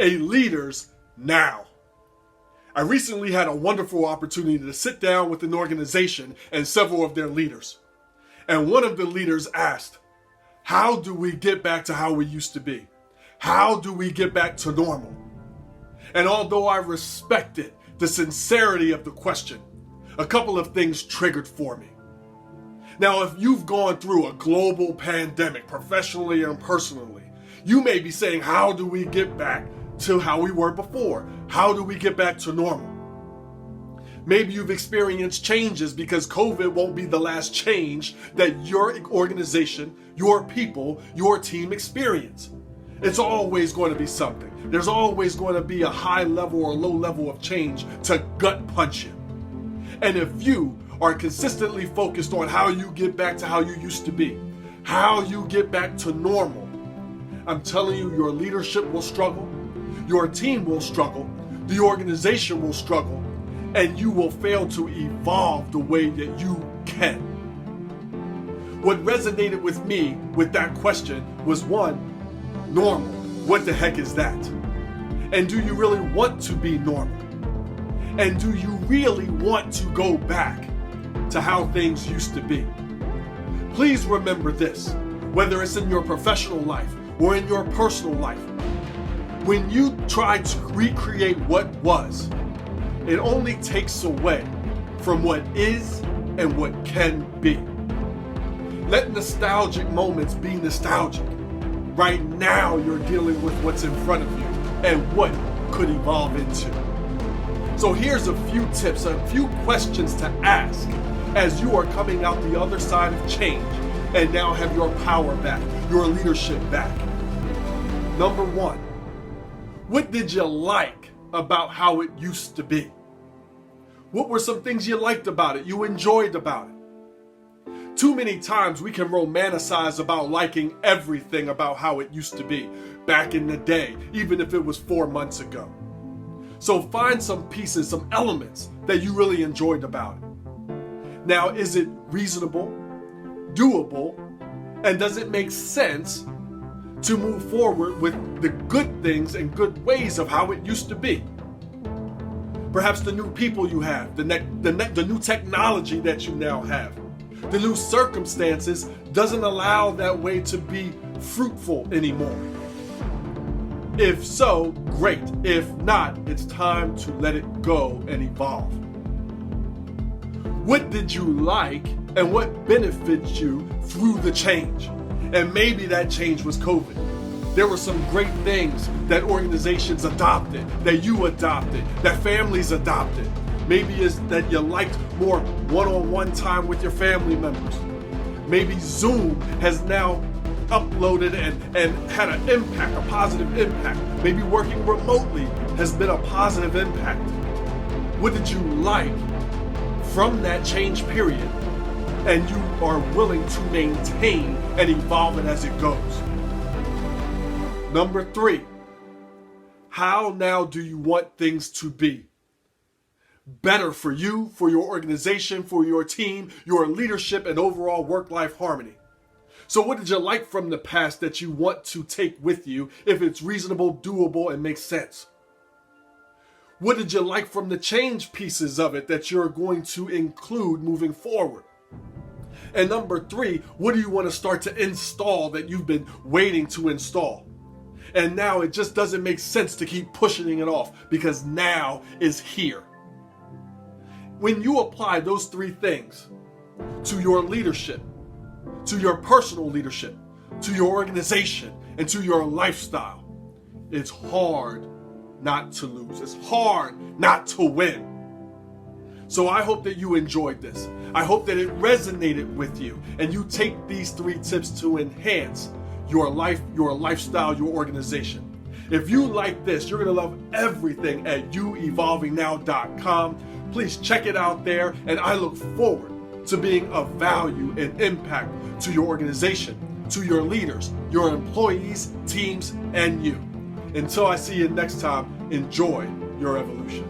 a leader's now. I recently had a wonderful opportunity to sit down with an organization and several of their leaders. And one of the leaders asked, how do we get back to how we used to be? How do we get back to normal? And although I respected the sincerity of the question, a couple of things triggered for me. Now, if you've gone through a global pandemic, professionally and personally, you may be saying, how do we get back to how we were before? How do we get back to normal? Maybe you've experienced changes because COVID won't be the last change that your organization, your people, your team experience. It's always going to be something. There's always going to be a high level or low level of change to gut punch you. And if you are consistently focused on how you get back to how you used to be, how you get back to normal, I'm telling you, your leadership will struggle, your team will struggle, the organization will struggle, and you will fail to evolve the way that you can. What resonated with me with that question was, one, normal. What the heck is that? And do you really want to be normal? And do you really want to go back to how things used to be? Please remember this, whether it's in your professional life or in your personal life. When you try to recreate what was, it only takes away from what is and what can be. Let nostalgic moments be nostalgic. Right now, you're dealing with what's in front of you and what could evolve into. So here's a few tips, a few questions to ask as you are coming out the other side of change and now have your power back, your leadership back. Number one, what did you like about how it used to be? What were some things you liked about it, you enjoyed about it? Too many times we can romanticize about liking everything about how it used to be back in the day, even if it was 4 months ago. So find some pieces, some elements that you really enjoyed about it. Now, is it reasonable, doable, and does it make sense to move forward with the good things and good ways of how it used to be? Perhaps the new people you have, the new technology that you now have, the new circumstances doesn't allow that way to be fruitful anymore. If so, great. If not, it's time to let it go and evolve. What did you like and what benefits you through the change? And maybe that change was COVID. There were some great things that organizations adopted, that you adopted, that families adopted. Maybe it's that you liked more one-on-one time with your family members. Maybe Zoom has now uploaded and had an impact, a positive impact. Maybe working remotely has been a positive impact. What did you like from that change period? And you are willing to maintain and evolve it as it goes. Number three, how now do you want things to be? Better for you, for your organization, for your team, your leadership, and overall work-life harmony. So what did you like from the past that you want to take with you if it's reasonable, doable, and makes sense? What did you like from the change pieces of it that you're going to include moving forward? And number three, what do you want to start to install that you've been waiting to install? And now it just doesn't make sense to keep pushing it off because now is here. When you apply those three things to your leadership, to your personal leadership, to your organization, and to your lifestyle, it's hard not to lose. It's hard not to win. So I hope that you enjoyed this. I hope that it resonated with you and you take these three tips to enhance your life, your lifestyle, your organization. If you like this, you're going to love everything at uevolvingnow.com. Please check it out there, and I look forward to being of value and impact to your organization, to your leaders, your employees, teams, and you. Until I see you next time, enjoy your evolution.